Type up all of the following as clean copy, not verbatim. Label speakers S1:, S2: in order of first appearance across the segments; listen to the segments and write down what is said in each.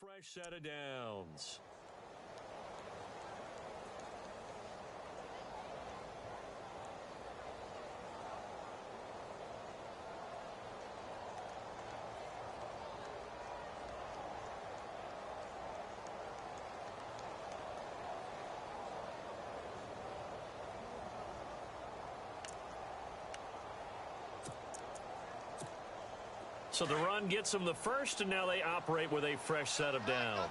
S1: fresh set of downs. So the run gets them the first, and now they operate with a fresh set of downs.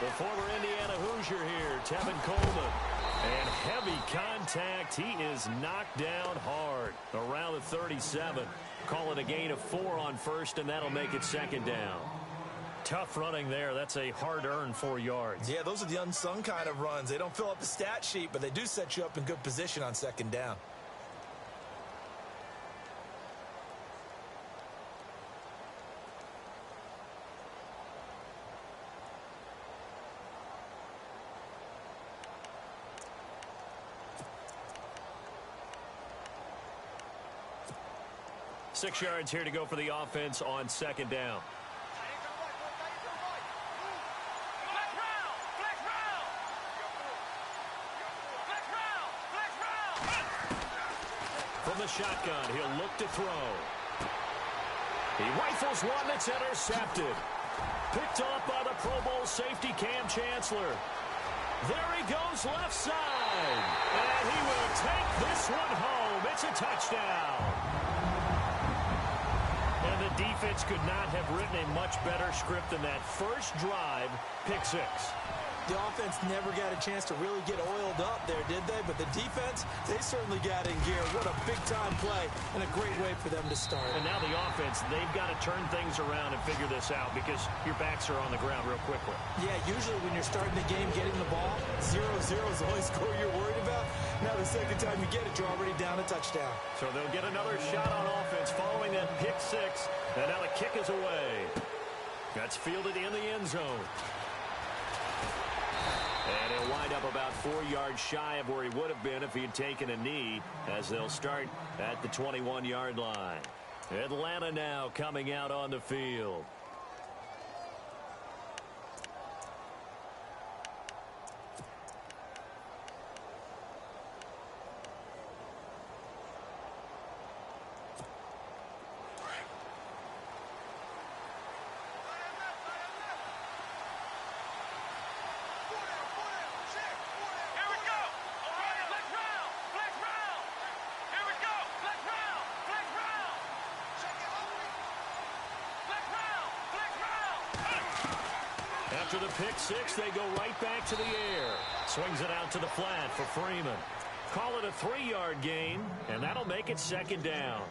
S1: The former Indiana Hoosier here, Tevin Coleman. And heavy contact. He is knocked down hard around the 37. Call it a gain of 4 on first, and that'll make it second down. Tough running there. That's a hard-earned 4 yards.
S2: Yeah, those are the unsung kind of runs. They don't fill up the stat sheet, but they do set you up in good position on second down.
S1: Six yards here to go for the offense on second down. From the shotgun, he'll look to throw. He rifles one that's intercepted. Picked off by the Pro Bowl safety Cam Chancellor. There he goes left side. And he will take this one home. It's a touchdown. And the defense could not have written a much better script than that first drive, pick six.
S2: The offense never got a chance to really get oiled up there, did they? But the defense, they certainly got in gear. What a big-time play and a great way for them to start.
S1: And now the offense, they've got to turn things around and figure this out because your backs are on the ground real quickly.
S2: Yeah, usually when you're starting the game, getting the ball, 0-0 is the only score you're worried about. Now the second time you get it, you're already down a touchdown.
S1: So they'll get another shot on offense following that pick six. And now the kick is away. That's fielded in the end zone. And he'll wind up about 4 yards shy of where he would have been if he had taken a knee, as they'll start at the 21-yard line. Atlanta now coming out on the field. After the pick six, they go right back to the air. Swings it out to the flat for Freeman. Call it a 3-yard gain, and that'll make it second down.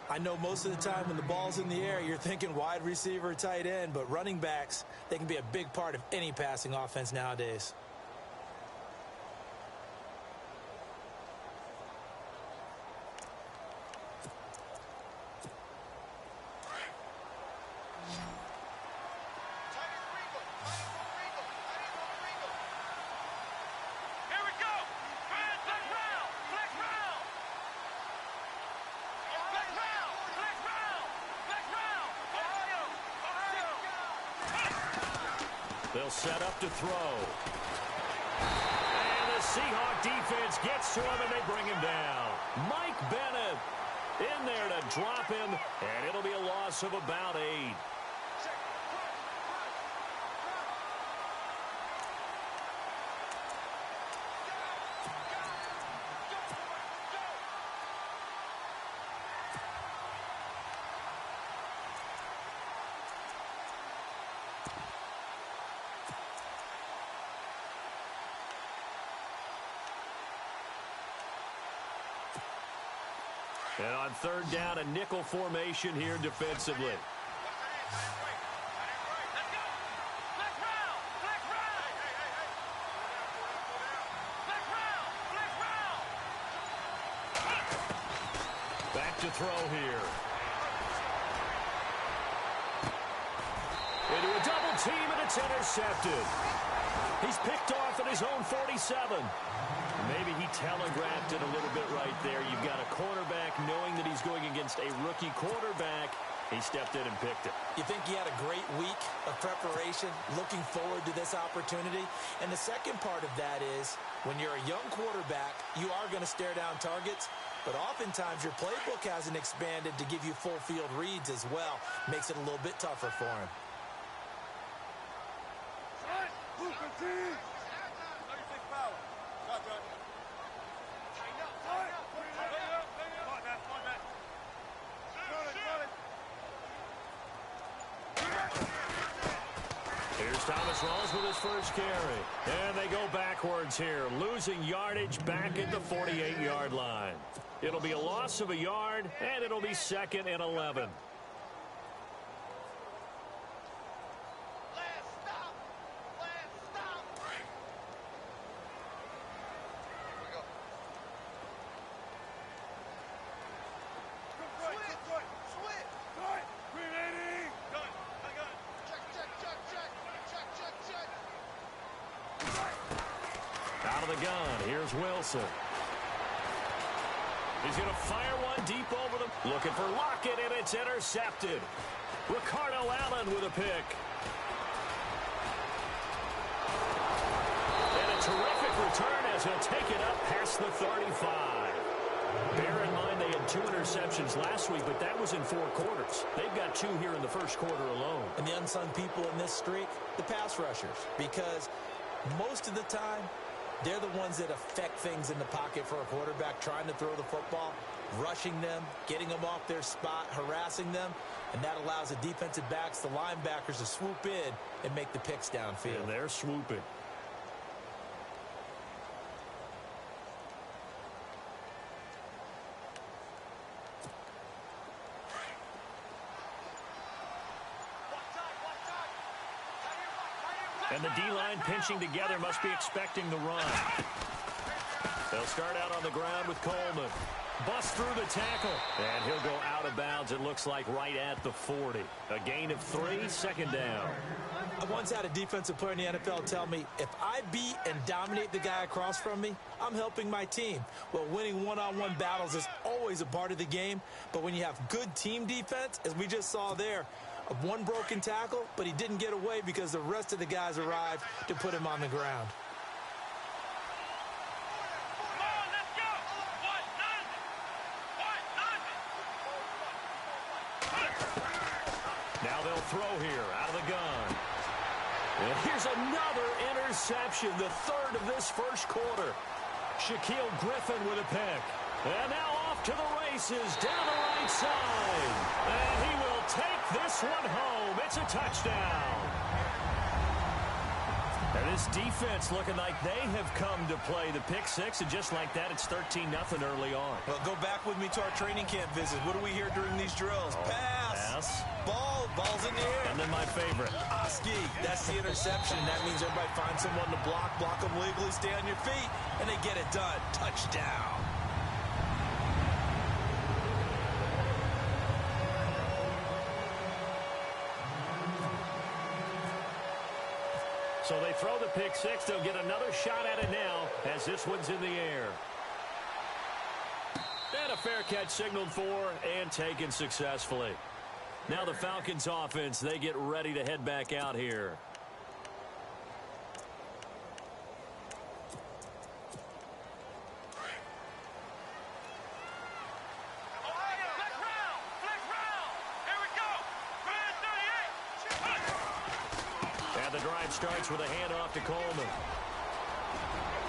S2: I know most of the time when the ball's in the air, you're thinking wide receiver, tight end, but running backs, they can be a big part of any passing offense nowadays.
S1: They'll set up to throw. And the Seahawk defense gets to him, and they bring him down. Mike Bennett in there to drop him, and it'll be a loss of about 8. And on third down, a nickel formation here defensively. Back to throw here. Into a double team, and it's intercepted. He's picked off at his own 47. Maybe he telegraphed it a little bit right there. You've got a quarterback knowing that he's going against a rookie quarterback. He stepped in and picked it.
S2: You think he had a great week of preparation, looking forward to this opportunity? And the second part of that is, when you're a young quarterback, you are going to stare down targets, but oftentimes your playbook hasn't expanded to give you full field reads as well. Makes it a little bit tougher for him.
S1: Here's Thomas Rawls with his first carry. And they go backwards here, losing yardage back at the 48-yard line. It'll be a loss of a yard, and it'll be 2nd and 11. Out of the gun, here's Wilson. He's going to fire one deep over them. Looking for Lockett, and it's intercepted. Ricardo Allen with a pick. And a terrific return as he'll take it up past the 35. Bear in mind they had 2 interceptions last week, but that was in 4 quarters. They've got 2 here in the first quarter alone.
S2: And the unsung people in this streak, the pass rushers, because most of the time, they're the ones that affect things in the pocket for a quarterback, trying to throw the football, rushing them, getting them off their spot, harassing them, and that allows the defensive backs, the linebackers, to swoop in and make the picks downfield.
S1: And they're swooping. And the D-line pinching together must be expecting the run. They'll start out on the ground with Coleman. Bust through the tackle. And he'll go out of bounds, it looks like, right at the 40. A gain of 3, 2nd down.
S2: I once had a defensive player in the NFL tell me, if I beat and dominate the guy across from me, I'm helping my team. Well, winning one-on-one battles is always a part of the game, but when you have good team defense, as we just saw there, one broken tackle, but he didn't get away because the rest of the guys arrived to put him on the ground.
S1: Now they'll throw here out of the gun. And here's another interception, the 3rd of this first quarter. Shaquille Griffin with a pick. And now off to the races down the right side. And he will take this one home. It's a touchdown. And this defense looking like they have come to play the pick 6, and just like that, it's 13-0 early on.
S2: Well, go back with me to our training camp visit. What do we hear during these drills? Pass. Ball's in the air.
S1: And then my favorite.
S2: Ski. That's the interception. That means everybody finds someone to block them legally, stay on your feet, and they get it done. Touchdown.
S1: So they throw the pick 6. They'll get another shot at it now as this one's in the air. And a fair catch signaled for and taken successfully. Now the Falcons offense, they get ready to head back out here. And the drive starts with a handoff to Coleman.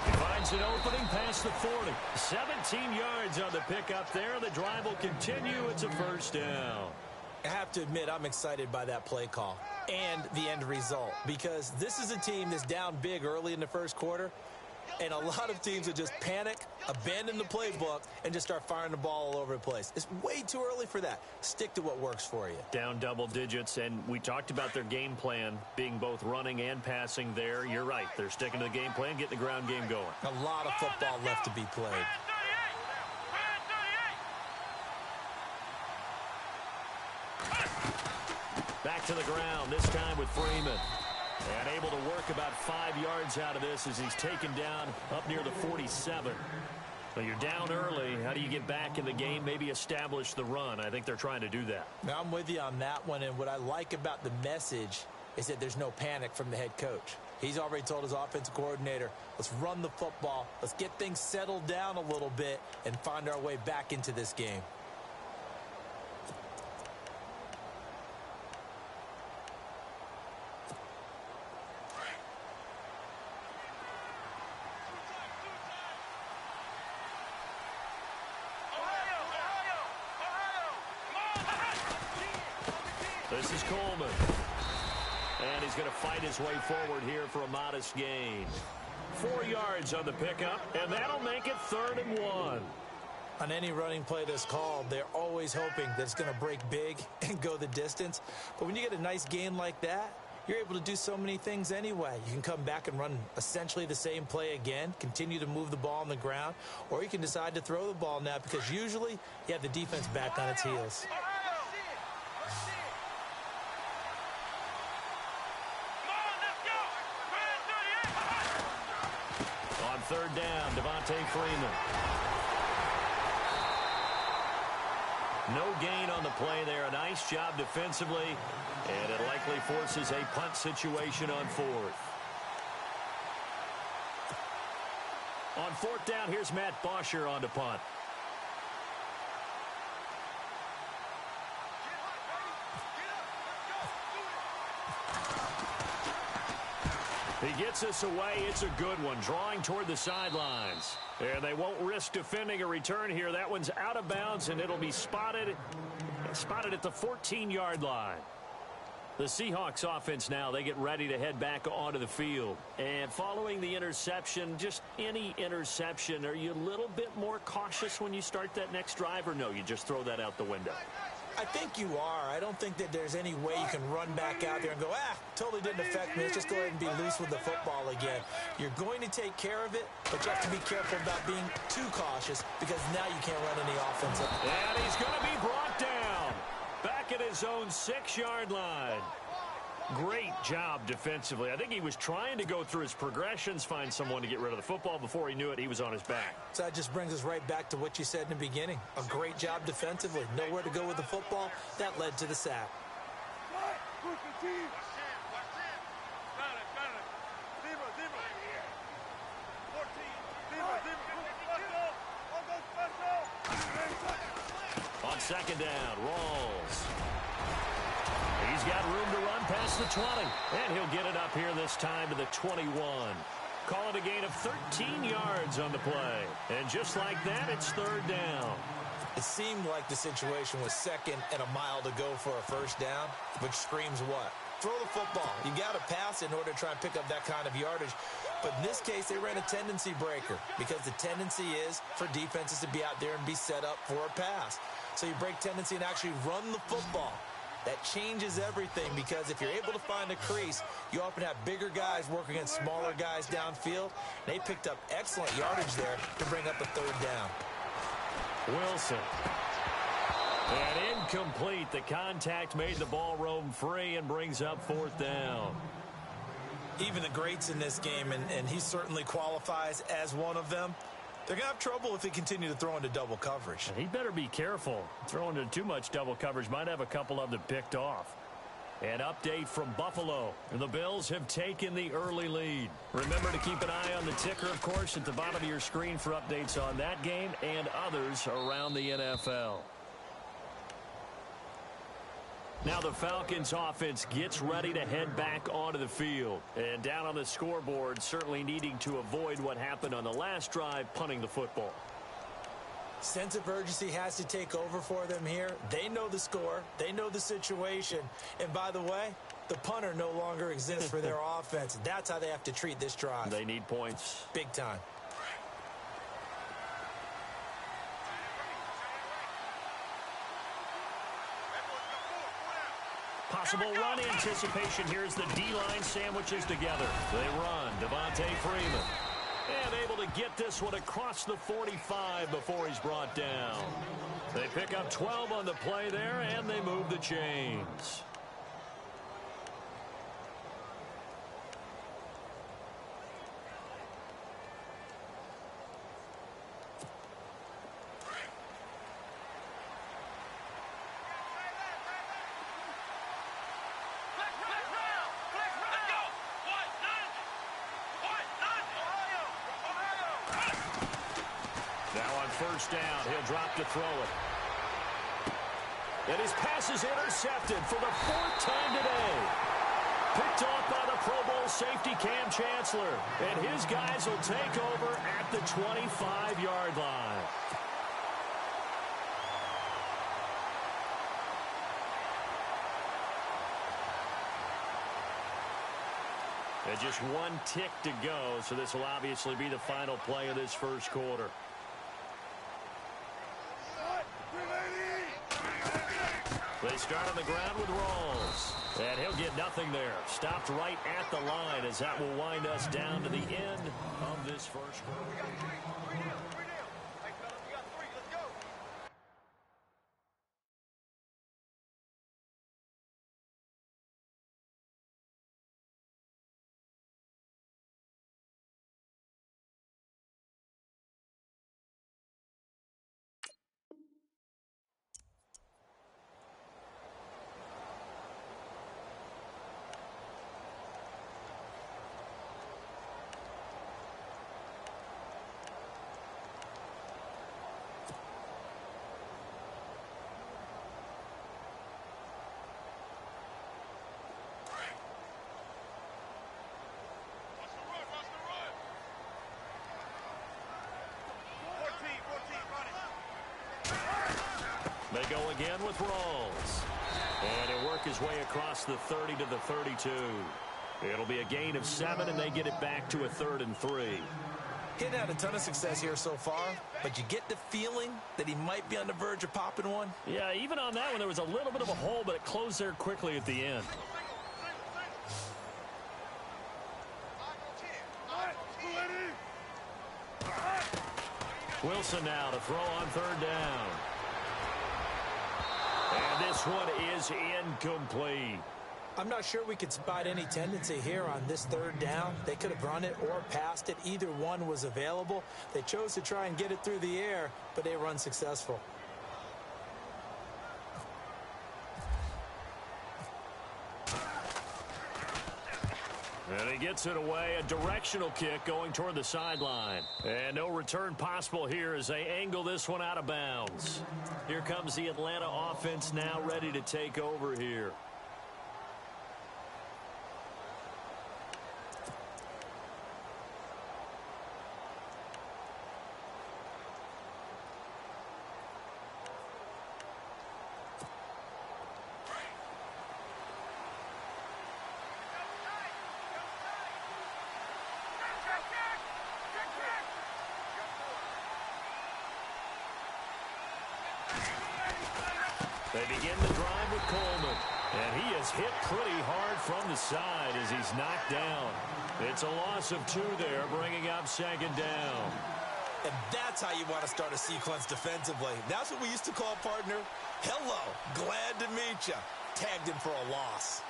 S1: He finds an opening past the 40. 17 yards on the pickup there. The drive will continue. It's a first down.
S2: I have to admit, I'm excited by that play call and the end result, because this is a team that's down big early in the first quarter, and a lot of teams would just panic, abandon the playbook, and just start firing the ball all over the place. It's way too early for that. Stick to what works for you.
S1: Down double digits, and we talked about their game plan being both running and passing there. You're right. They're sticking to the game plan, getting the ground game going.
S2: A lot of football left to be played.
S1: Back to the ground, this time with Freeman. And able to work work about 5 yards out of this as he's taken down up near the 47. Well, you're down early. How do you get back in the game, maybe establish the run? I think they're trying to do that.
S2: Now, I'm with you on that one, and what I like about the message is that there's no panic from the head coach. He's already told his offensive coordinator, let's run the football, let's get things settled down a little bit and find our way back into this game.
S1: This is Coleman. And he's going to fight his way forward here for a modest gain. 4 yards on the pickup, and that'll make it 3rd and 1.
S2: On any running play that's called, they're always hoping that it's going to break big and go the distance. But when you get a nice gain like that, you're able to do so many things anyway. You can come back and run essentially the same play again, continue to move the ball on the ground, or you can decide to throw the ball now because usually you have the defense back on its heels.
S1: On 3rd down, Devontae Freeman. No gain on the play there. A nice job defensively, and it likely forces a punt situation on 4th. On 4th down, here's Matt Bosher on to punt. He gets us away. It's a good one, drawing toward the sidelines. And they won't risk defending a return here. That one's out of bounds, and it'll be spotted at the 14-yard line. The Seahawks offense now, they get ready to head back onto the field. And following the interception, just any interception, are you a little bit more cautious when you start that next drive, or no, you just throw that out the window?
S2: I think you are. I don't think that there's any way you can run back out there and go, totally didn't affect me. Let's just go ahead and be loose with the football again. You're going to take care of it, but you have to be careful about being too cautious because now you can't run any offense.
S1: And he's going to be brought down back at his own 6-yard line. Great job defensively. I think he was trying to go through his progressions, find someone to get rid of the football. Before he knew it, he was on his back.
S2: So that just brings us right back to what you said in the beginning. A great job defensively. Nowhere to go with the football. That led to the sack.
S1: On 2nd down, Rawls. He's got room to run past the 20, and he'll get it up here this time to the 21. Call it a gain of 13 yards on the play. And just like that, it's 3rd down.
S2: It seemed like the situation was 2nd and a mile to go for a 1st down, which screams what? Throw the football. You got to pass in order to try and pick up that kind of yardage. But in this case, they ran a tendency breaker because the tendency is for defenses to be out there and be set up for a pass. So you break tendency and actually run the football. That changes everything because if you're able to find a crease, you often have bigger guys working against smaller guys downfield. They picked up excellent yardage there to bring up a 3rd down.
S1: Wilson. And incomplete. The contact made the ball roam free and brings up 4th down.
S2: Even the greats in this game, and he certainly qualifies as one of them, they're going to have trouble if they continue to throw into double coverage.
S1: He better be careful. Throwing into too much double coverage might have a couple of them picked off. An update from Buffalo. The Bills have taken the early lead. Remember to keep an eye on the ticker, of course, at the bottom of your screen for updates on that game and others around the NFL. Now the Falcons offense gets ready to head back onto the field. And down on the scoreboard, certainly needing to avoid what happened on the last drive, punting the football.
S2: Sense of urgency has to take over for them here. They know the score. They know the situation. And by the way, the punter no longer exists for their offense. That's how they have to treat this drive.
S1: They need points.
S2: Big time.
S1: Possible run anticipation. Here's the D-line sandwiches together. They run. Devontae Freeman. And able to get this one across the 45 before he's brought down. They pick up 12 on the play there, and they move the chains. first down. He'll drop to throw it. And his pass is intercepted for the fourth time today. Picked off by the Pro Bowl safety Cam Chancellor. And his guys will take over at the 25-yard line. And just one tick to go, so this will obviously be the final play of this first quarter. They start on the ground with Rawls. And he'll get nothing there. Stopped right at the line as that will wind us down to the end of this first quarter. They go again with Rawls. And he'll work his way across the 30 to the 32. It'll be a gain of 7, and they get it back to a 3rd and 3.
S2: He hadn't had a ton of success here so far, but you get the feeling that he might be on the verge of popping one.
S1: Yeah, even on that one, there was a little bit of a hole, but it closed there quickly at the end. Wilson now to throw on 3rd down. And this one is incomplete.
S2: I'm not sure we could spot any tendency here on this 3rd down. They could have run it or passed it. Either one was available. They chose to try and get it through the air, but they were unsuccessful.
S1: And he gets it away. A directional kick going toward the sideline. And no return possible here as they angle this one out of bounds. Here comes the Atlanta offense now ready to take over here. They begin the drive with Coleman. And he is hit pretty hard from the side as he's knocked down. It's a loss of 2 there, bringing up 2nd down.
S2: And that's how you want to start a sequence defensively. That's what we used to call, partner, hello, glad to meet you. Tagged him for a loss.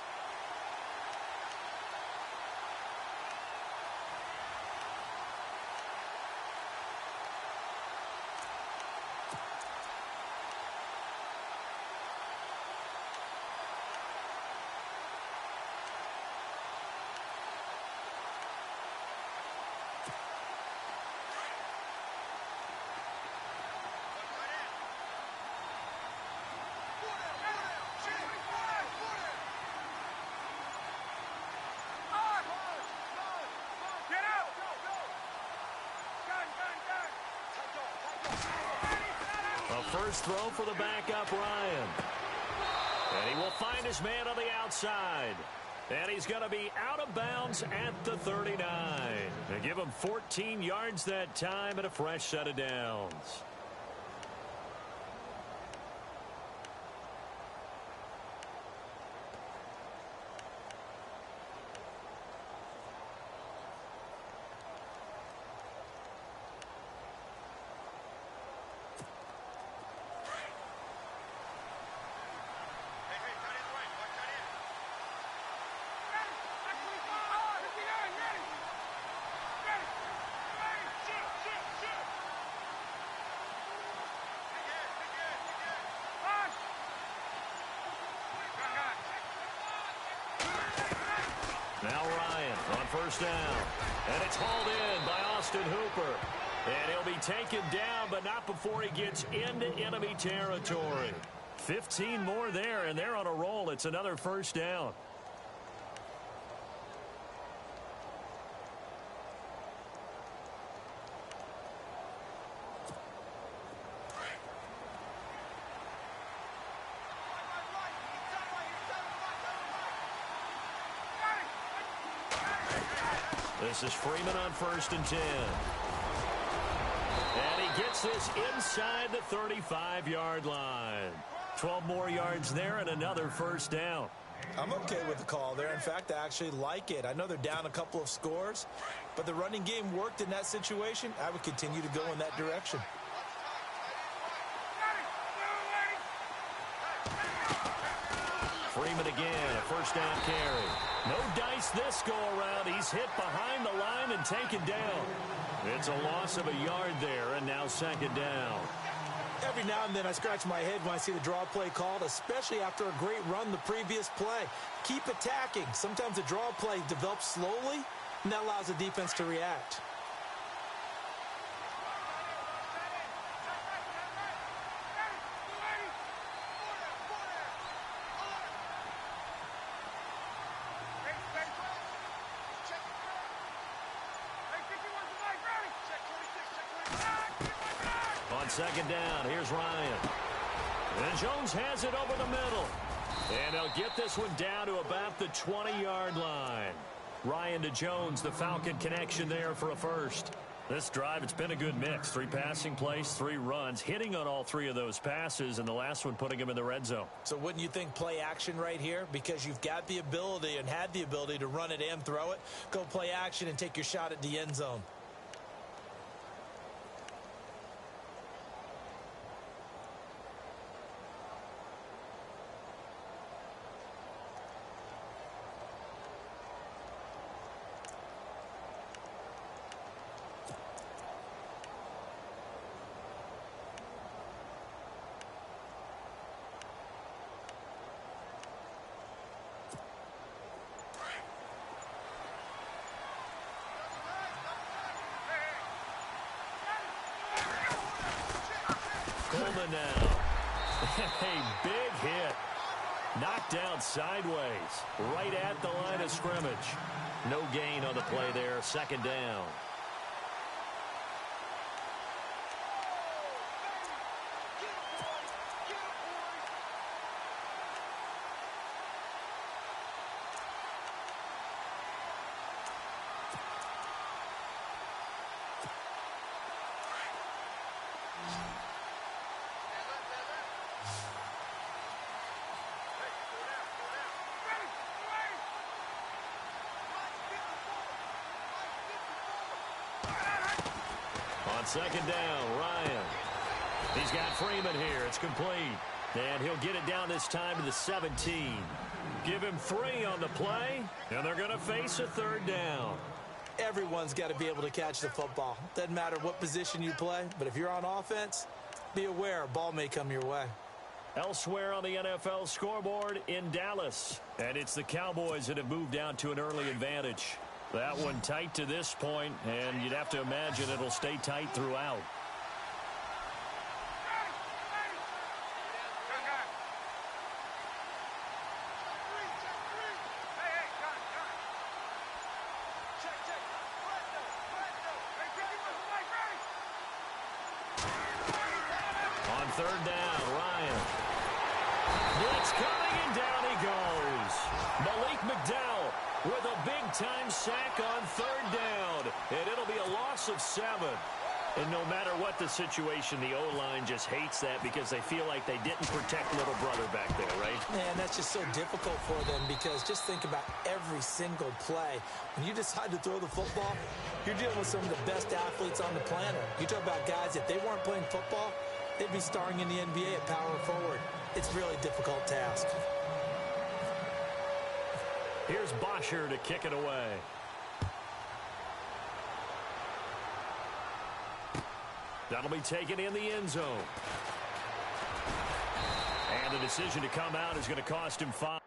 S1: First throw for the backup, Ryan. And he will find his man on the outside. And he's going to be out of bounds at the 39. They give him 14 yards that time and a fresh set of downs. Now Ryan on first down. And it's hauled in by Austin Hooper. And he'll be taken down, but not before he gets into enemy territory. 15 more there, and they're on a roll. It's another first down. This is Freeman on 1st and 10. And he gets this inside the 35-yard line. 12 more yards there and another first down.
S2: I'm okay with the call there. In fact, I actually like it. I know they're down a couple of scores, but the running game worked in that situation. I would continue to go in that direction.
S1: Freeman again, a first down carry. No dice this go-around. He's hit behind the line and taken down. It's a loss of a yard there, and now second down.
S2: Every now and then I scratch my head when I see the draw play called, especially after a great run the previous play. Keep attacking. Sometimes the draw play develops slowly, and that allows the defense to react.
S1: On second down, here's Ryan. And Jones has it over the middle. And they'll get this one down to about the 20-yard line. Ryan to Jones, the Falcon connection there for a first. This drive, it's been a good mix. 3 passing plays, 3 runs, hitting on all 3 of those passes, and the last one putting him in the red zone.
S2: So wouldn't you think play action right here? Because you've got the ability and had the ability to run it and throw it. Go play action and take your shot at the end zone.
S1: Coleman now. A big hit. Knocked down sideways. Right at the line of scrimmage. No gain on the play there. Second down. On second down, Ryan. He's got Freeman here. It's complete. And he'll get it down this time to the 17. Give him 3 on the play, and they're going to face a third down.
S2: Everyone's got to be able to catch the football. Doesn't matter what position you play, but if you're on offense, be aware a ball may come your way.
S1: Elsewhere on the NFL scoreboard in Dallas. And it's the Cowboys that have moved out to an early advantage. That one tight to this point, and you'd have to imagine it'll stay tight throughout. On third down, Ryan. Blitz coming, and down he goes. Malik McDowell with a big-time sack on third down. And it'll be a loss of 7. And no matter what the situation, the O-line just hates that because they feel like they didn't protect little brother back there, right?
S2: Man, that's just so difficult for them because just think about every single play. When you decide to throw the football, you're dealing with some of the best athletes on the planet. You talk about guys, if they weren't playing football, they'd be starring in the NBA at power forward. It's a really difficult task.
S1: Here's Bosher to kick it away. That'll be taken in the end zone. And the decision to come out is going to cost him 5.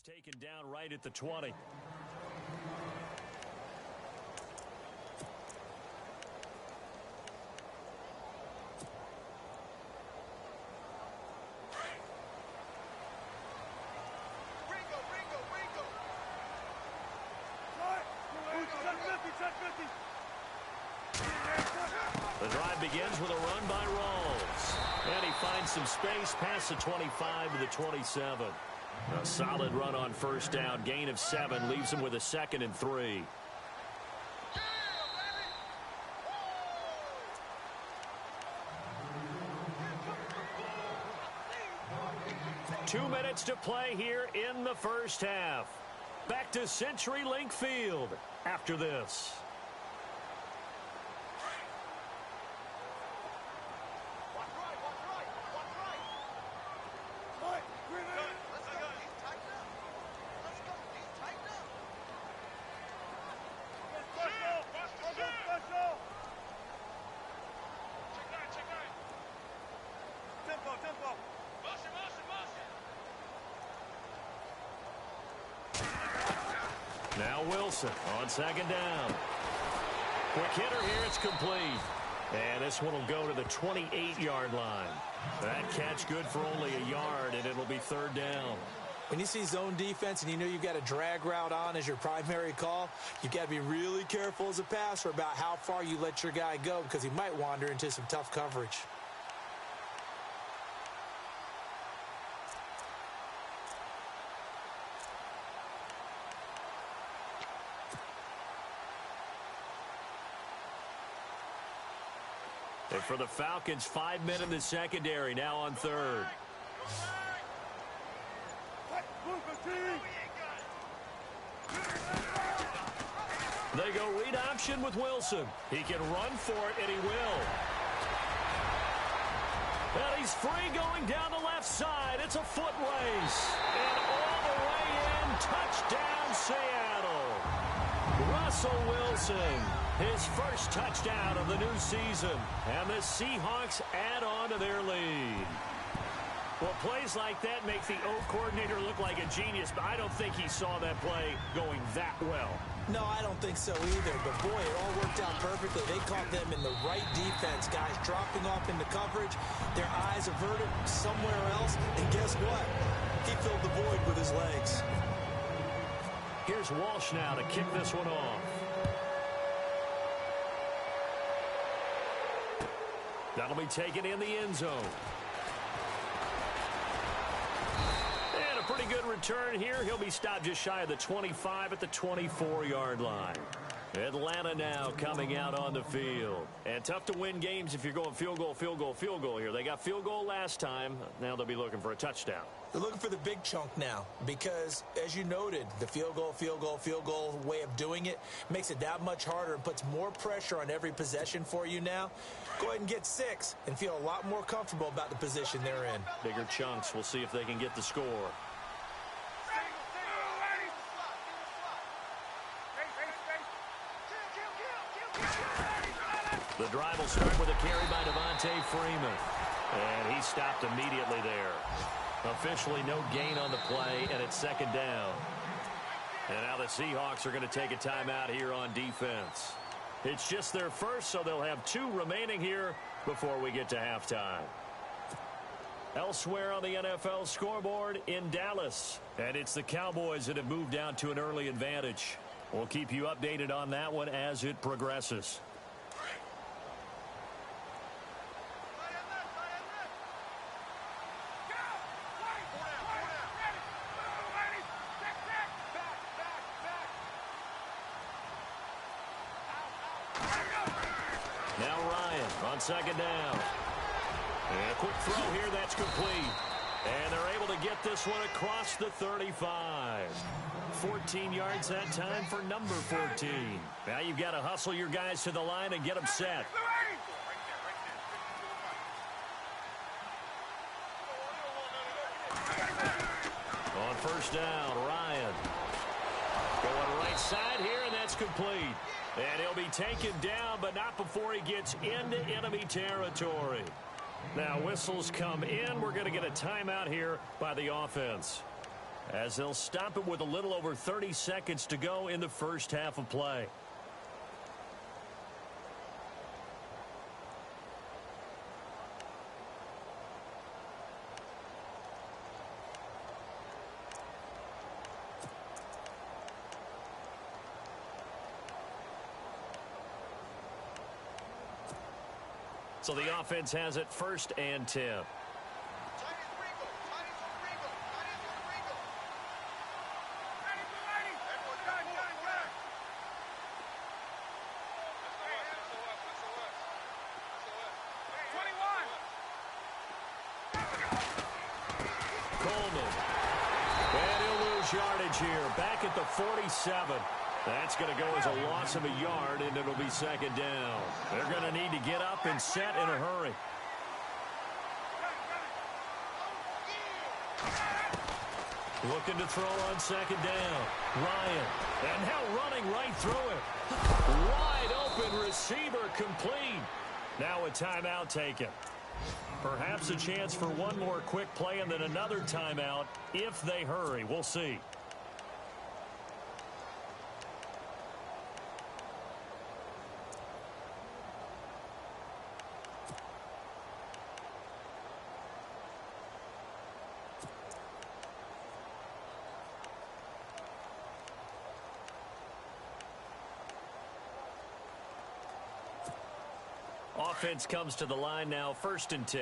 S1: Taken down right at the 20. The drive begins with a run by Rawls. And he finds some space past the 25 to the 27. A solid run on first down. Gain of 7 leaves him with a 2nd and 3. 2 minutes to play here in the first half. Back to CenturyLink Field after this. Now Wilson on 2nd down. Quick hitter here, it's complete. And this one will go to the 28-yard line. That catch good for only a yard, and it'll be 3rd down.
S2: When you see zone defense and you know you've got a drag route on as your primary call, you've got to be really careful as a passer about how far you let your guy go because he might wander into some tough coverage.
S1: And for the Falcons, 5 men in the secondary, now on 3rd. They go read option with Wilson. He can run for it, and he will. And he's free going down the left side. It's a foot race. And all the way in, touchdown Seattle. Russell Wilson, his first touchdown of the new season. And the Seahawks add on to their lead. Well, plays like that make the O coordinator look like a genius, but I don't think he saw that play going that well.
S2: No, I don't think so either. But, boy, it all worked out perfectly. They caught them in the right defense. Guys dropping off into coverage, their eyes averted somewhere else. And guess what? He filled the void with his legs.
S1: Here's Walsh now to kick this one off. That'll be taken in the end zone. And a pretty good return here. He'll be stopped just shy of the 25 at the 24-yard line. Atlanta now coming out on the field. And tough to win games if you're going field goal, field goal, field goal here. They got field goal last time. Now they'll be looking for a touchdown.
S2: They're looking for the big chunk now because, as you noted, the field goal way of doing it makes it that much harder and puts more pressure on every possession for you now. Go ahead and get 6 and feel a lot more comfortable about the position they're in.
S1: Bigger chunks. We'll see if they can get the score. The drive will start with a carry by Devontae Freeman. And he stopped immediately there. Officially no gain on the play, and it's 2nd down. And now the Seahawks are going to take a timeout here on defense. It's just their first, so they'll have 2 remaining here before we get to halftime. Elsewhere on the NFL scoreboard in Dallas. And it's the Cowboys that have moved down to an early advantage. We'll keep you updated on that one as it progresses. Now Ryan on 2nd down. And a quick throw here, that's complete. And they're able to get this one across the 35. 14 yards that time for number 14. Now you've got to hustle your guys to the line and get them set. On first down, Ryan. Going right side here, and that's complete. And he'll be taken down, but not before he gets into enemy territory. Now whistles come in. We're going to get a timeout here by the offense. as they'll stop it with a little over 30 seconds to go in the first half of play. So the offense has it 1st and 10. Yardage here, back at the 47. That's going to go as a loss of a yard, and it'll be 2nd down. They're going to need to get up and set in a hurry. Looking to throw on 2nd down. Ryan, and now running right through it. Wide open receiver complete. Now a timeout taken. Perhaps a chance for one more quick play and then another timeout if they hurry. We'll see. Offense comes to the line now, 1st and 10.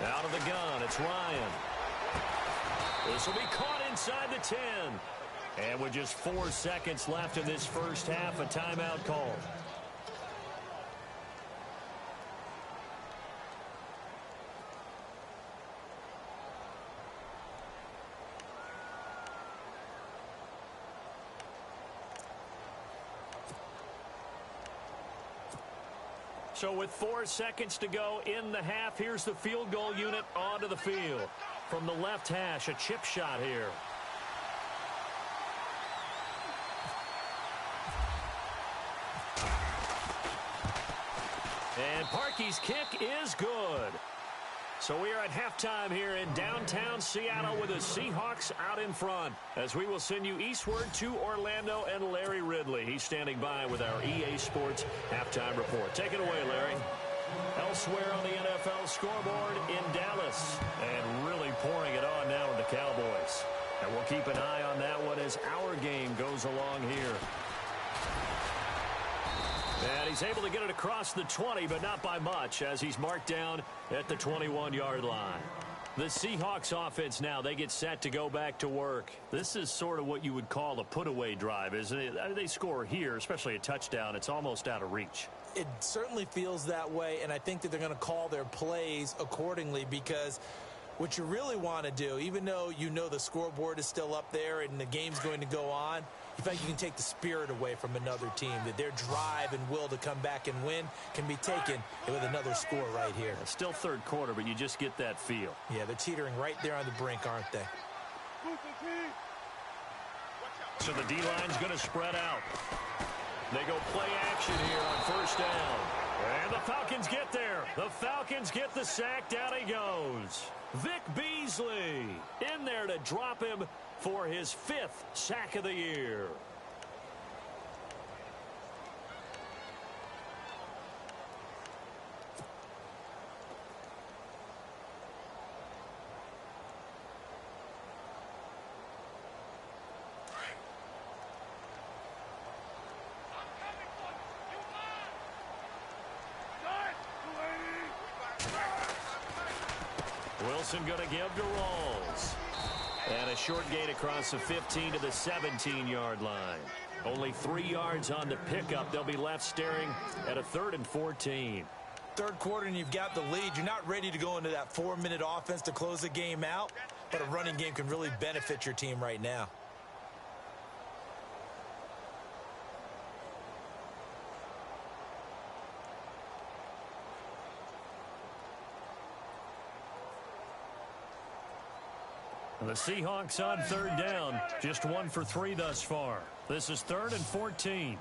S1: Out of the gun, it's Ryan. This will be caught inside the 10. And with just 4 seconds left in this first half, a timeout call. So with 4 seconds to go in the half, here's the field goal unit onto the field. From the left hash, a chip shot here. And Parkey's kick is good. So we are at halftime here in downtown Seattle with the Seahawks out in front, as we will send you eastward to Orlando and Larry Ridley. He's standing by with our EA Sports halftime report. Take it away, Larry. Elsewhere on the NFL scoreboard in Dallas, and really pouring it on now with the Cowboys. And we'll keep an eye on that one as our game goes along here. And he's able to get it across the 20, but not by much, as he's marked down at the 21-yard line. The Seahawks offense now, they get set to go back to work. This is sort of what you would call a put-away drive, isn't it? They score here, especially a touchdown. It's almost out of reach.
S2: It certainly feels that way, and I think that they're going to call their plays accordingly, because what you really want to do, even though you know the scoreboard is still up there and the game's going to go on, you think you can take the spirit away from another team, that their drive and will to come back and win can be taken with another score right here.
S1: It's still 3rd quarter, but you just get that feel.
S2: Yeah, they're teetering right there on the brink, aren't they?
S1: So the D-line's going to spread out. They go play action here on 1st down. And the Falcons get there. The Falcons get the sack. Down he goes. Vic Beasley in there to drop him for his 5th sack of the year. Wilson going to give to Rawls. And a short gain across the 15 to the 17-yard line. Only 3 yards on the pickup. They'll be left staring at a 3rd and 14.
S2: 3rd quarter and you've got the lead. You're not ready to go into that 4-minute offense to close the game out, but a running game can really benefit your team right now.
S1: The Seahawks on 3rd down, just 1 for 3 thus far. This is 3rd and 14.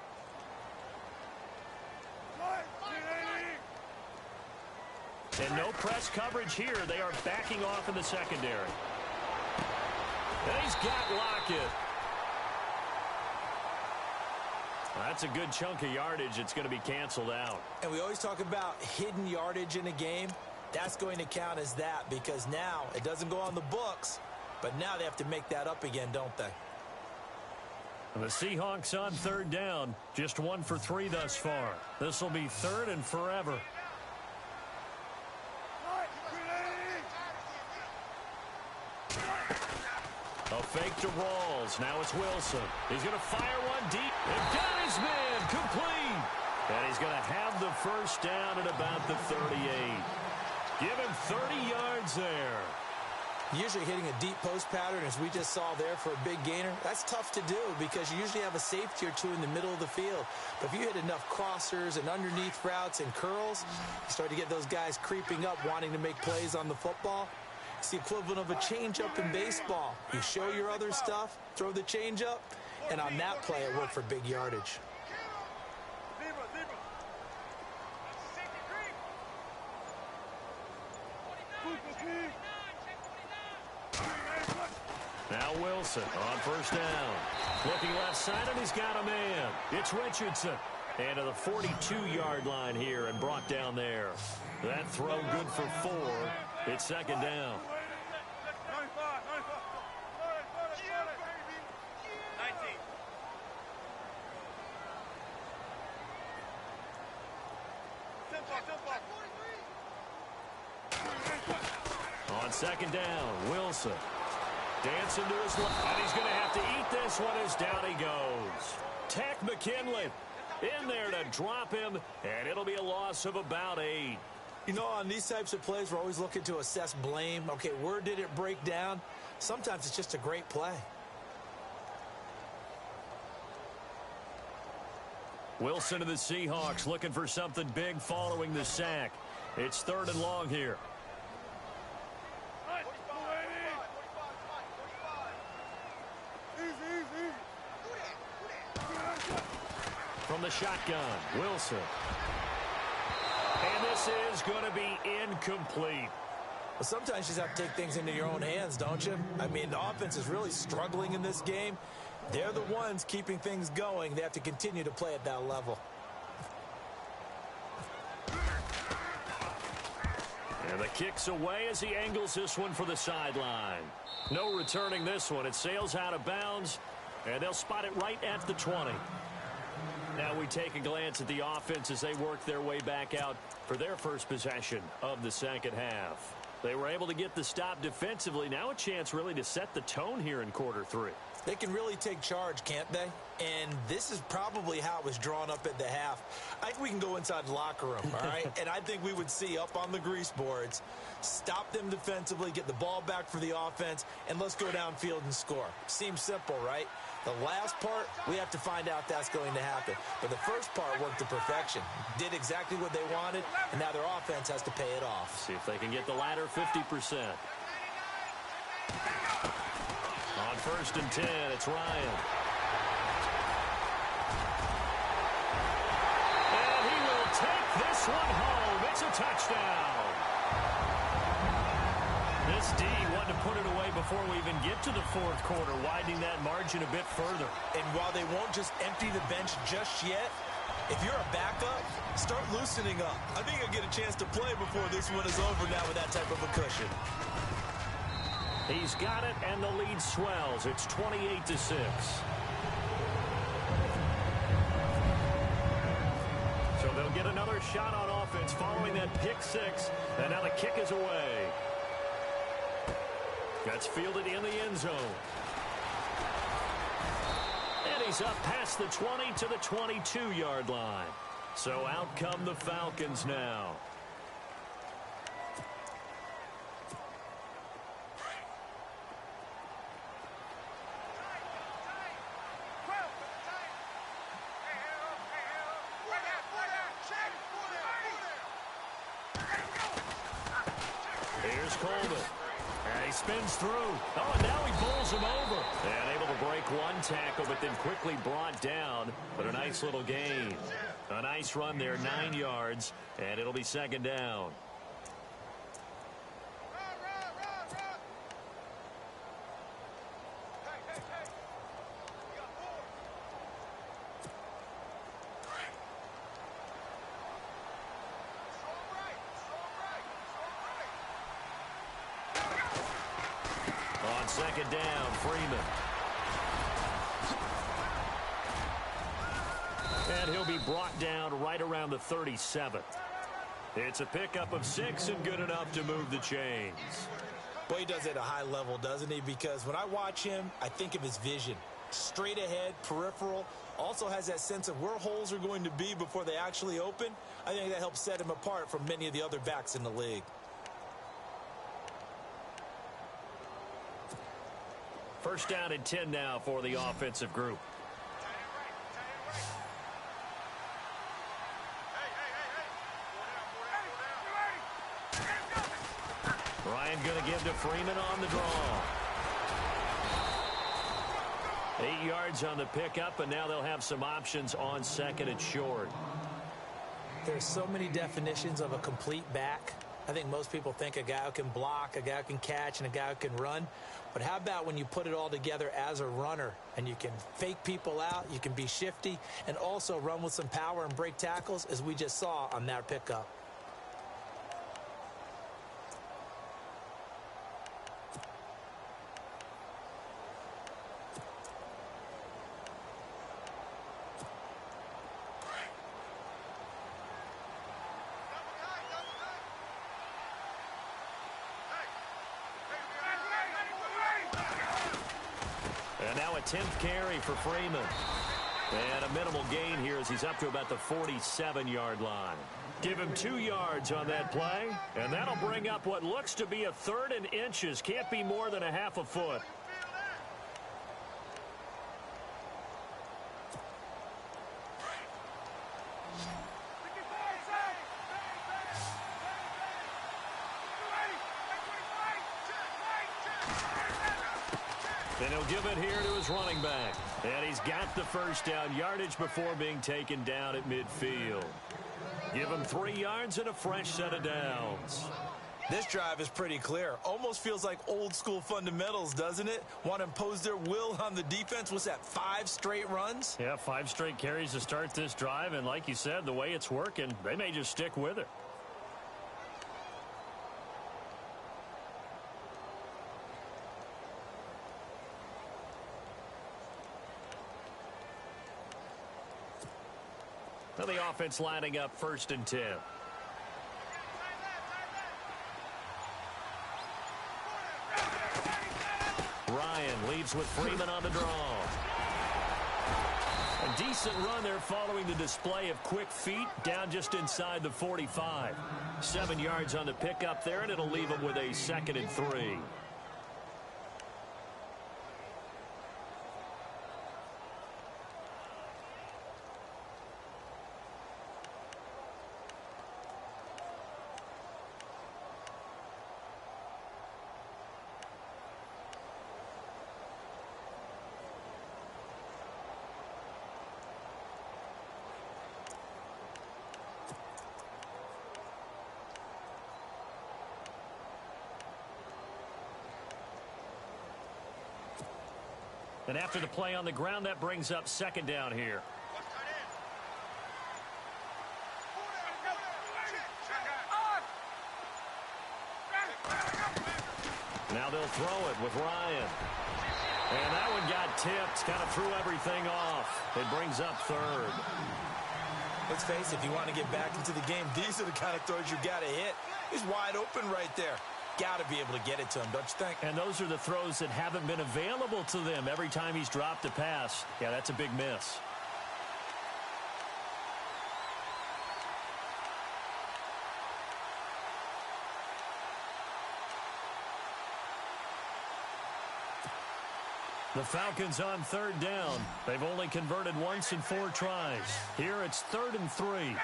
S1: And no press coverage here. They are backing off in the secondary. And he's got Lockett. That's a good chunk of yardage. It's going to be canceled out.
S2: And we always talk about hidden yardage in a game. That's going to count as that because now it doesn't go on the books, but now they have to make that up again, don't they?
S1: The Seahawks on third down. Just 1 for 3 thus far. This will be third and forever. A fake to Rawls. Now it's Wilson. He's going to fire one deep. And got his man complete. And he's going to have the first down at about the 38. Give him 30 yards there.
S2: Usually hitting a deep post pattern, as we just saw there for a big gainer, that's tough to do because you usually have a safety or two in the middle of the field. But if you hit enough crossers and underneath routes and curls, you start to get those guys creeping up wanting to make plays on the football. It's the equivalent of a changeup in baseball. You show your other stuff, throw the changeup, and on that play it worked for big yardage.
S1: Now Wilson on first down. Looking left side, and he's got a man. It's Richardson. And to the 42-yard line here and brought down there. That throw good for 4. It's second down. On second down, Wilson. Dancing to his left, and he's going to have to eat this one as down he goes. Tech McKinley in there to drop him, and it'll be a loss of about 8.
S2: You know, on these types of plays, we're always looking to assess blame. Okay, where did it break down? Sometimes it's just a great play.
S1: Wilson to the Seahawks looking for something big following the sack. It's third and long here. From the shotgun, Wilson. And this is going to be incomplete.
S2: Well, sometimes you just have to take things into your own hands, don't you? I mean, the offense is really struggling in this game. They're the ones keeping things going. They have to continue to play at that level.
S1: And the kick's away as he angles this one for the sideline. No returning this one. It sails out of bounds, and they'll spot it right at the 20. Now we take a glance at the offense as they work their way back out for their first possession of the second half. They were able to get the stop defensively. Now a chance really to set the tone here in quarter 3.
S2: They can really take charge, can't they? And this is probably how it was drawn up at the half. I think we can go inside the locker room, all right? And I think we would see up on the grease boards, stop them defensively, get the ball back for the offense, and let's go downfield and score. Seems simple, right? The last part, we have to find out that's going to happen. But the first part worked to perfection. Did exactly what they wanted, and now their offense has to pay it off.
S1: See if they can get the latter 50%. On first and 10, it's Ryan. And he will take this one home. It's a touchdown. This D wanted to put it away before we even get to the fourth quarter, widening that margin a bit further.
S2: And while they won't just empty the bench just yet, if you're a backup, start loosening up. I think you'll get a chance to play before this one is over now with that type of a cushion.
S1: He's got it, and the lead swells. It's 28-6. So they'll get another shot on offense following that pick 6, and now the kick is away. That's fielded in the end zone. And he's up past the 20 to the 22-yard line. So out come the Falcons now. Here's Coleman. And he spins through. Oh, and now he bowls him over. And able to break one tackle, but then quickly brought down. But a nice little gain. A nice run there, 9 yards. And it'll be second down. second down, Freeman. And he'll be brought down right around the 37. It's a pickup of 6 and good enough to move the chains.
S2: Well, he does it at a high level, doesn't he? Because when I watch him, I think of his vision. Straight ahead, peripheral. Also has that sense of where holes are going to be before they actually open. I think that helps set him apart from many of the other backs in the league.
S1: First down and 10 now for the offensive group. Ryan going to give to Freeman on the draw. 8 yards on the pickup, and now they'll have some options on second and short.
S2: There's so many definitions of a complete back. I think most people think a guy who can block, a guy who can catch, and a guy who can run. But how about when you put it all together as a runner, and you can fake people out, you can be shifty, and also run with some power and break tackles, as we just saw on that pickup.
S1: And now a 10th carry for Freeman. And a minimal gain here as he's up to about the 47-yard line. Give him 2 yards on that play, and that'll bring up what looks to be a 3rd and inches. Can't be more than a half a foot. And he'll give it here to his running back. And he's got the first down yardage before being taken down at midfield. Give him 3 yards and a fresh set of downs.
S2: This drive is pretty clear. Almost feels like old school fundamentals, doesn't it? Want to impose their will on the defense. What's that, 5 straight runs?
S1: Yeah, 5 straight carries to start this drive. And like you said, the way it's working, they may just stick with it. Now the offense lining up 1st and 10. Ryan leaves with Freeman on the draw. A decent run there following the display of quick feet down just inside the 45. 7 yards on the pickup there, and it'll leave him with a 2nd and 3. And after the play on the ground, that brings up 2nd down here. Now they'll throw it with Ryan. And that one got tipped, kind of threw everything off. It brings up 3rd.
S2: Let's face it, if you want to get back into the game, these are the kind of throws you got to hit. He's wide open right there. Got to be able to get it to him, don't you think?
S1: And those are the throws that haven't been available to them every time he's dropped a pass. Yeah, that's a big miss. The Falcons on 3rd down. They've only converted once in 4 tries. Here it's 3rd and 3.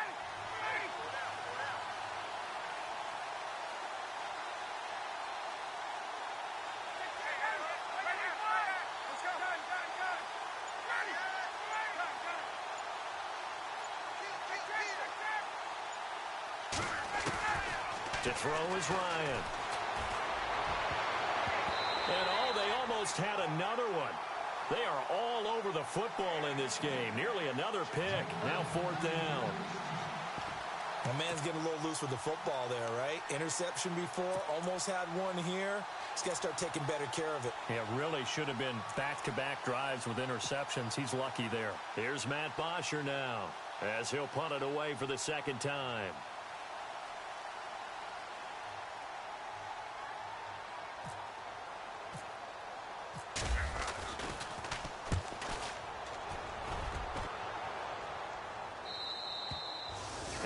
S1: To throw is Ryan. And they almost had another one. They are all over the football in this game. Nearly another pick. Now 4th down.
S2: My man's getting a little loose with the football there, right? Interception before, almost had one here. He's got to start taking better care of it.
S1: Yeah, really should have been back-to-back drives with interceptions. He's lucky there. Here's Matt Bosher now as he'll punt it away for the second time.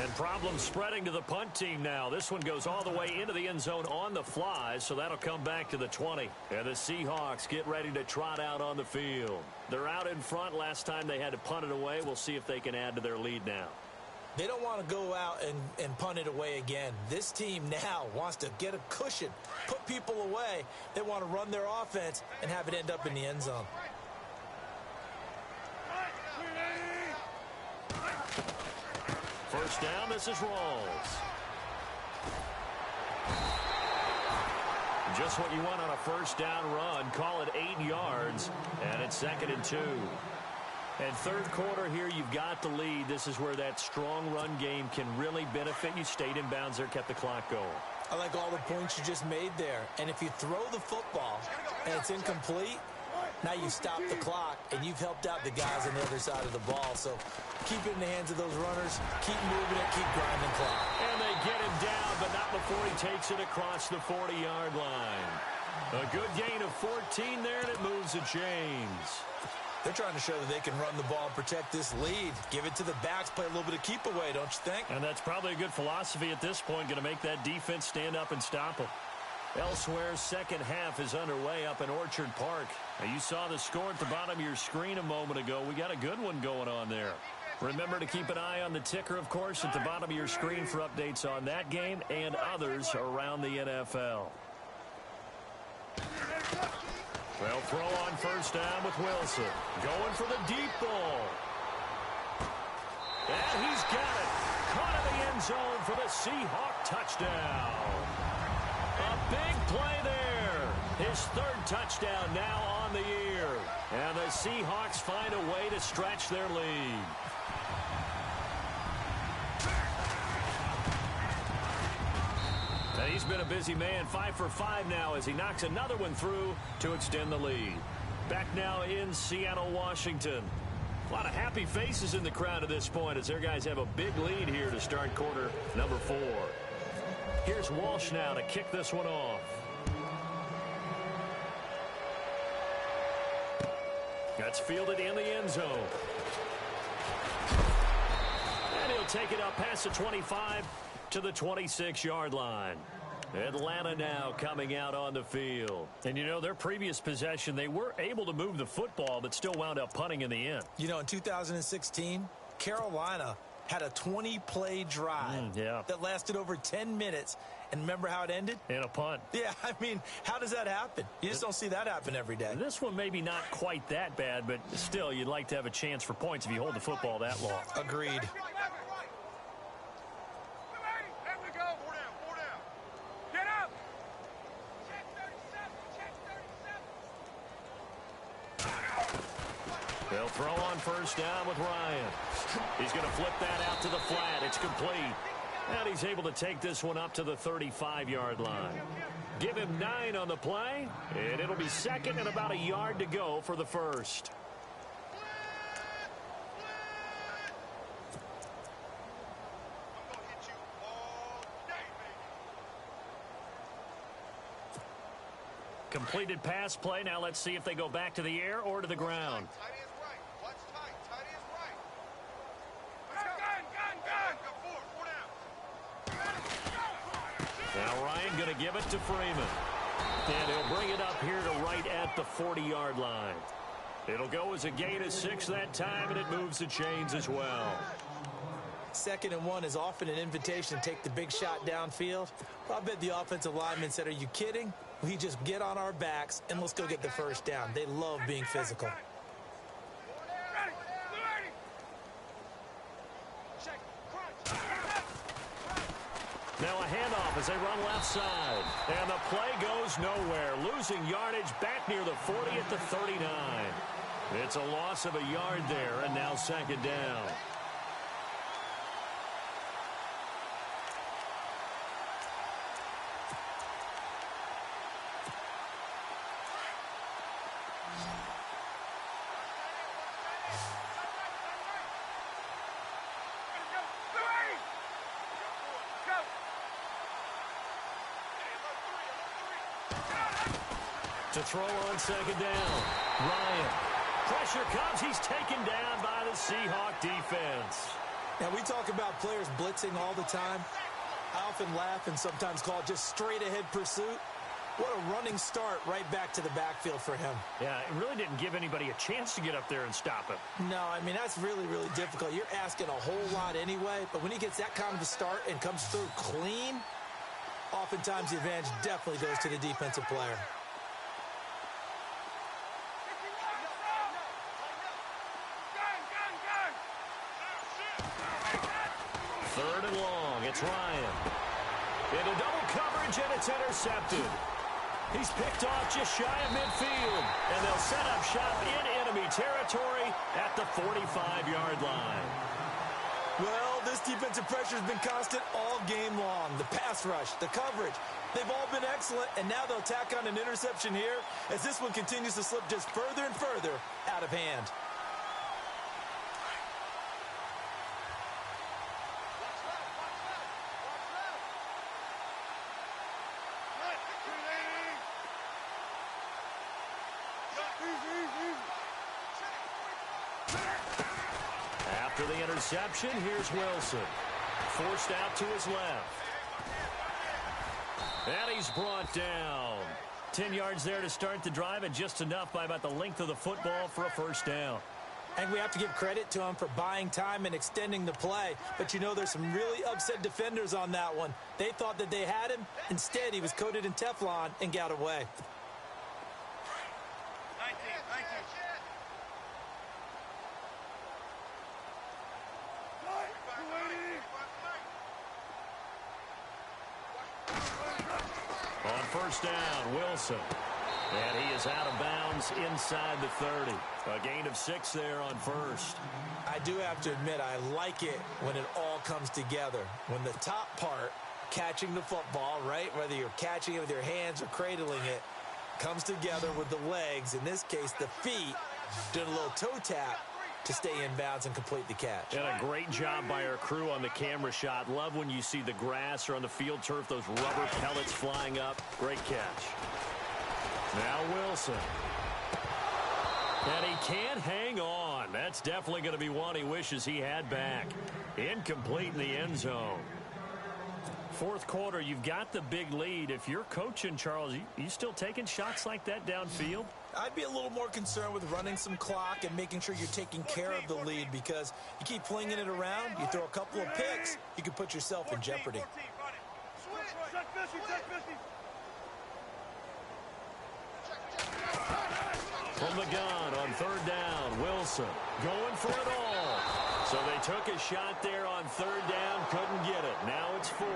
S1: And problems spreading to the punt team now. This one goes all the way into the end zone on the fly, so that'll come back to the 20. And the Seahawks get ready to trot out on the field. They're out in front. Last time they had to punt it away. We'll see if they can add to their lead now.
S2: They don't want to go out and punt it away again. This team now wants to get a cushion, put people away. They want to run their offense and have it end up in the end zone.
S1: First down, this is Rawls. Just what you want on a first down run. Call it 8 yards, and it's 2nd and 2. And third quarter here, you've got the lead. This is where that strong run game can really benefit you. Stayed in bounds there, kept the clock going.
S2: I like all the points you just made there. And if you throw the football and it's incomplete, now you stop the clock, and you've helped out the guys on the other side of the ball. So keep it in the hands of those runners. Keep moving it. Keep grinding clock.
S1: And they get him down, but not before he takes it across the 40-yard line. A good gain of 14 there, and it moves the chains.
S2: They're trying to show that they can run the ball and protect this lead. Give it to the backs, play a little bit of keep away, don't you think?
S1: And that's probably a good philosophy at this point, going to make that defense stand up and stop them. Elsewhere, second half is underway up in Orchard Park. Now, you saw the score at the bottom of your screen a moment ago. We got a good one going on there. Remember to keep an eye on the ticker, of course, at the bottom of your screen for updates on that game and others around the NFL. They'll throw on first down with Wilson. Going for the deep ball. And he's got it. Caught in the end zone for the Seahawk touchdown. A big play there. His third touchdown now on the year. And the Seahawks find a way to stretch their lead. He's been a busy man, 5 for 5 now as he knocks another one through to extend the lead. Back now in Seattle, Washington. A lot of happy faces in the crowd at this point as their guys have a big lead here to start quarter number 4. Here's Walsh now to kick this one off. That's fielded in the end zone. And he'll take it up past the 25 to the 26-yard line. Atlanta now coming out on the field. And, you know, their previous possession, they were able to move the football, but still wound up punting in the end.
S2: You know, in 2016, Carolina had a 20-play drive that lasted over 10 minutes. And remember how it ended?
S1: In a punt.
S2: Yeah, I mean, how does that happen? You just don't see that happen every day.
S1: This one maybe not quite that bad, but still, you'd like to have a chance for points if you hold the football that long.
S2: Agreed.
S1: They'll throw on first down with Ryan. He's going to flip that out to the flat. It's complete. And he's able to take this one up to the 35-yard line. Give him 9 on the play, and it'll be second and about a yard to go for the first. Completed pass play. Now let's see if they go back to the air or to the ground. Now Ryan going to give it to Freeman. And he'll bring it up here to right at the 40-yard line. It'll go as a gain of 6 that time, and it moves the chains as well.
S2: 2nd and 1 is often an invitation to take the big shot downfield. Well, I bet the offensive lineman said, are you kidding? We just get on our backs and let's go get the first down. They love being physical.
S1: Now a handoff as they run left side. And the play goes nowhere. Losing yardage back near the 40 at the 39. It's a loss of a yard there, and now 2nd down. To throw on second down. Ryan. Pressure comes. He's taken down by the Seahawk defense.
S2: Now, we talk about players blitzing all the time. I often laugh and sometimes call it just straight-ahead pursuit. What a running start right back to the backfield for him.
S1: Yeah, it really didn't give anybody a chance to get up there and stop him.
S2: No, I mean, that's really, really difficult. You're asking a whole lot anyway, but when he gets that kind of a start and comes through clean, oftentimes the advantage definitely goes to the defensive player.
S1: Third and long. It's Ryan. Into double coverage, and it's intercepted. He's picked off just shy of midfield, and they'll set up shop in enemy territory at the 45-yard line.
S2: Well, this defensive pressure has been constant all game long. The pass rush, the coverage, they've all been excellent, and now they'll tack on an interception here as this one continues to slip just further and further out of hand.
S1: After the interception, here's Wilson. Forced out to his left. And he's brought down. 10 yards there to start the drive, and just enough by about the length of the football for a first down.
S2: And we have to give credit to him for buying time and extending the play. But, you know, there's some really upset defenders on that one. They thought that they had him. Instead, he was coated in Teflon and got away.
S1: On first down, Wilson. And he is out of bounds inside the 30. A gain of 6 there on first.
S2: I do have to admit, I like it when it all comes together. When the top part, catching the football, right, whether you're catching it with your hands or cradling it, comes together with the legs, in this case the feet, doing a little toe tap to stay in bounds and complete the catch.
S1: And a great job by our crew on the camera shot. Love when you see the grass or on the field turf, those rubber pellets flying up. Great catch. Now Wilson. And he can't hang on. That's definitely going to be one he wishes he had back. Incomplete in the end zone. Fourth quarter, you've got the big lead. If you're coaching, Charles, you still taking shots like that downfield?
S2: I'd be a little more concerned with running some clock and making sure you're taking care of the lead, because you keep flinging it around, you throw a couple of picks, you can put yourself in jeopardy.
S1: From the gun on third down, Wilson going for it all. So they took a shot there on third down, couldn't get it. Now it's fourth.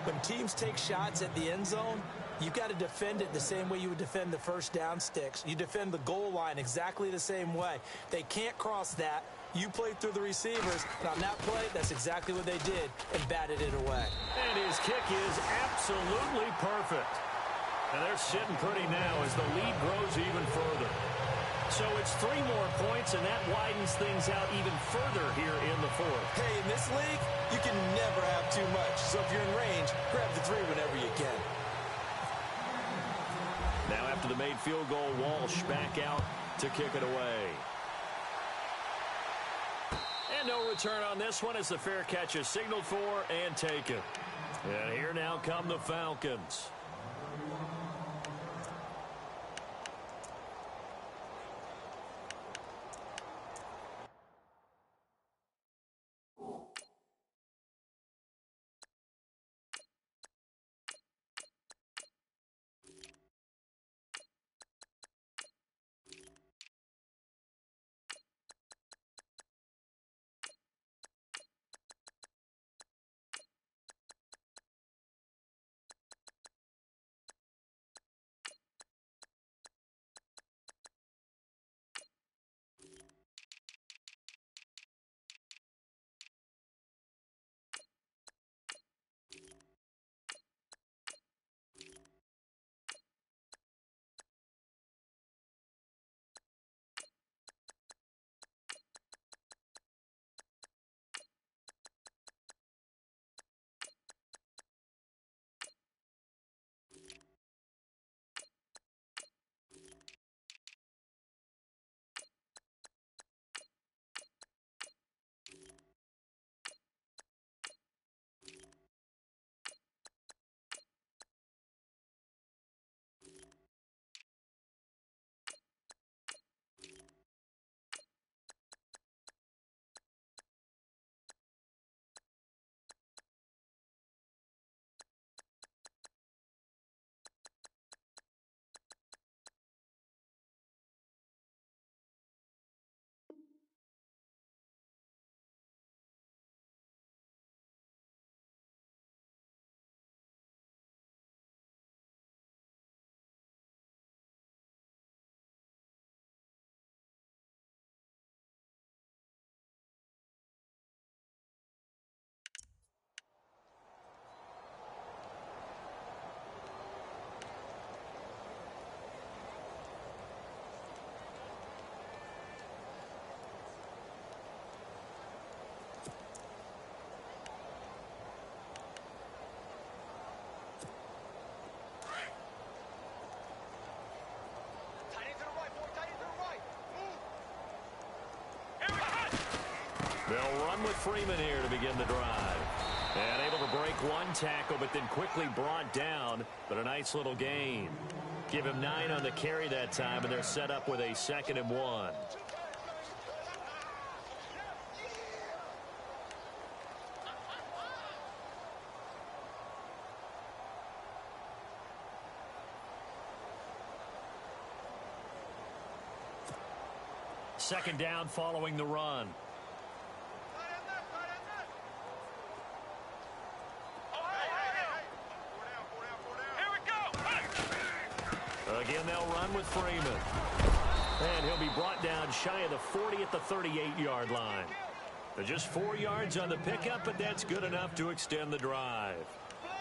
S2: When teams take shots at the end zone, you've got to defend it the same way you would defend the first down sticks. You defend the goal line exactly the same way. They can't cross that. You played through the receivers, and on that play, that's exactly what they did, and batted it away.
S1: And his kick is absolutely perfect. And they're sitting pretty now as the lead grows even further. So it's 3 more points, and that widens things out even further here in the fourth.
S2: Hey, in this league, you can never have too much. So if you're in range, grab the 3 whenever you can.
S1: Now after the made field goal, Walsh back out to kick it away. And no return on this one as the fair catch is signaled for and taken. And here now come the Falcons. with Freeman here to begin the drive. And able to break one tackle, but then quickly brought down. But a nice little gain. Give him 9 on the carry that time, and they're set up with a 2nd and 1. Second down following the run. Again, they'll run with Freeman. And he'll be brought down shy of the 40 at the 38-yard line. They're just 4 yards on the pickup, but that's good enough to extend the drive.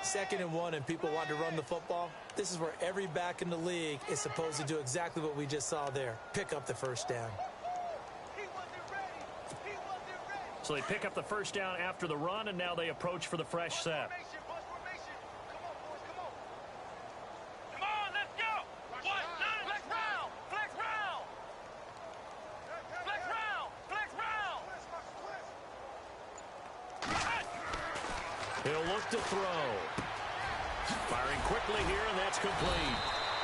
S2: 2nd and 1, and people want to run the football. This is where every back in the league is supposed to do exactly what we just saw there. Pick up the first down.
S1: So they pick up the first down after the run, and now they approach for the fresh set. He'll look to throw. Firing quickly here, and that's complete.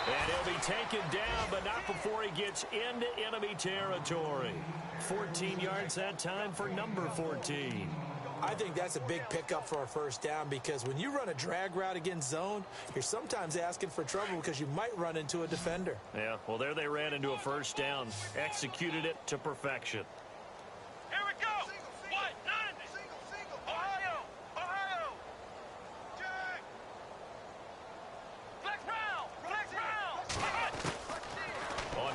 S1: And he'll be taken down, but not before he gets into enemy territory. 14 yards that time for number 14.
S2: I think that's a big pickup for a first down, because when you run a drag route against zone, you're sometimes asking for trouble because you might run into a defender.
S1: Yeah, well, there they ran into a first down. Executed it to perfection.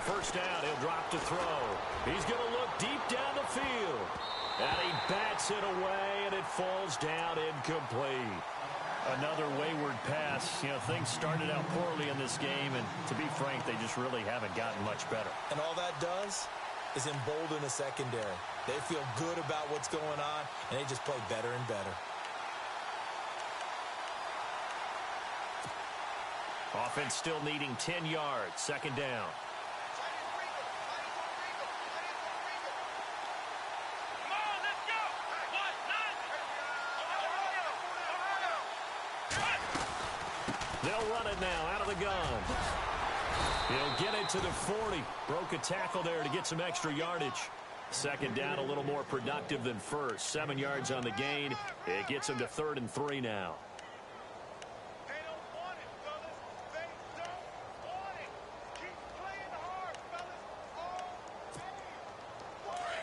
S1: First down, he'll drop to throw. He's going to look deep down the field. And he bats it away, and it falls down incomplete. Another wayward pass. You know, things started out poorly in this game, and to be frank, they just really haven't gotten much better.
S2: And all that does is embolden the secondary. They feel good about what's going on, and they just play better and better.
S1: Offense still needing 10 yards. 2nd down. They'll run it now out of the gun. He'll get it to the 40. Broke a tackle there to get some extra yardage. 2nd down, a little more productive than first. 7 yards on the gain. It gets him to 3rd and 3 now.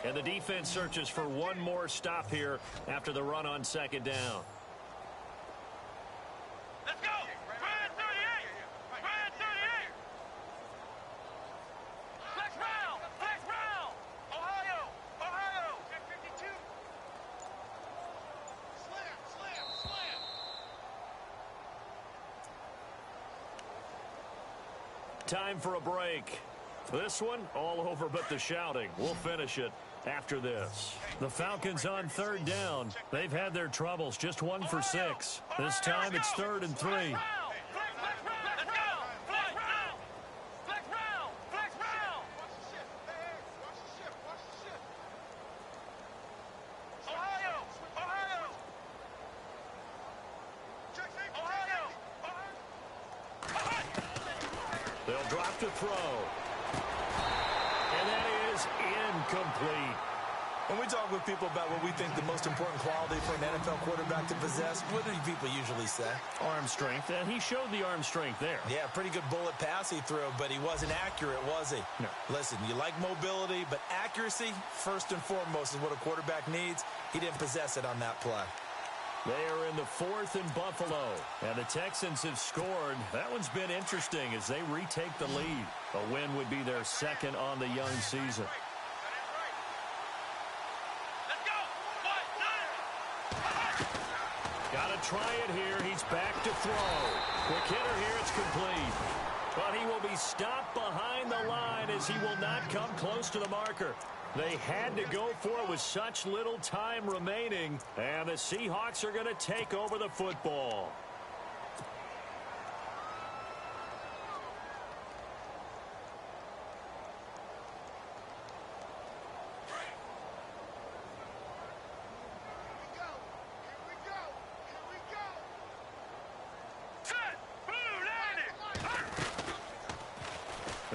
S1: And the defense searches for one more stop here after the run on 2nd down.
S3: Let's go! Brand 38! Brand 38! Flex round! Flex round! Ohio! Ohio! 52! Slam! Slam! Slam!
S1: Time for a break. This one, all over but the shouting. We'll finish it after this. The Falcons on 3rd down. They've had their troubles, just 1 for 6. This time it's 3rd and 3. They'll drop to throw. And that is incomplete.
S2: When we talk with people about what we think the most important quality for an NFL quarterback to possess, what do people usually say?
S1: Arm strength, and he showed the arm strength there.
S2: Yeah, pretty good bullet pass he threw, but he wasn't accurate, was he?
S1: No.
S2: Listen, you like mobility, but accuracy, first and foremost, is what a quarterback needs. He didn't possess it on that play.
S1: They are in the 4th and Buffalo, and the Texans have scored. That one's been interesting as they retake the lead. A win would be their 2nd on the young season. Got to try it here. He's back to throw. Quick hitter here. It's complete. But he will be stopped behind the line as he will not come close to the marker. They had to go for it with such little time remaining. And the Seahawks are going to take over the football.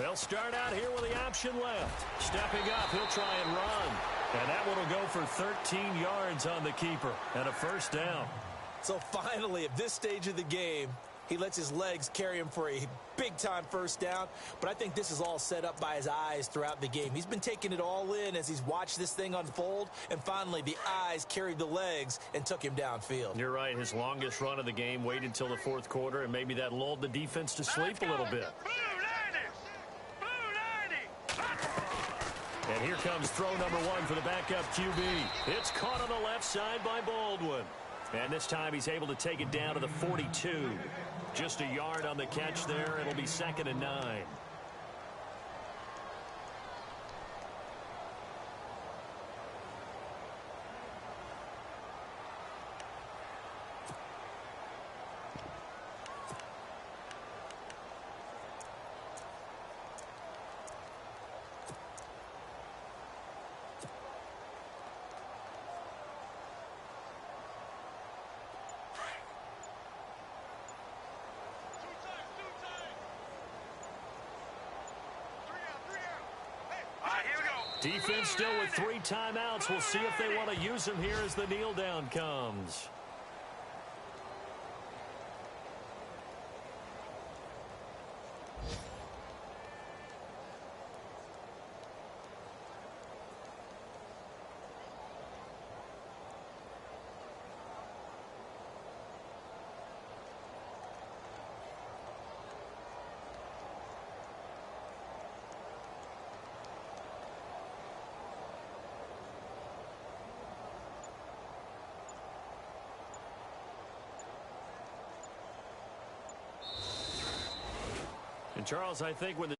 S1: They'll start out here with the option left. Stepping up, he'll try and run. And that one will go for 13 yards on the keeper and a first down.
S2: So finally, at this stage of the game, he lets his legs carry him for a big-time first down. But I think this is all set up by his eyes throughout the game. He's been taking it all in as he's watched this thing unfold. And finally, the eyes carried the legs and took him downfield.
S1: You're right. His longest run of the game waited until the fourth quarter, and maybe that lulled the defense to sleep a little bit. And here comes throw number one for the backup QB. It's caught on the left side by Baldwin. And this time he's able to take it down to the 42. Just a yard on the catch there. It'll be 2nd and 9. Defense still with 3 timeouts. We'll see if they want to use them here as the kneel down comes. And Charles, I think when the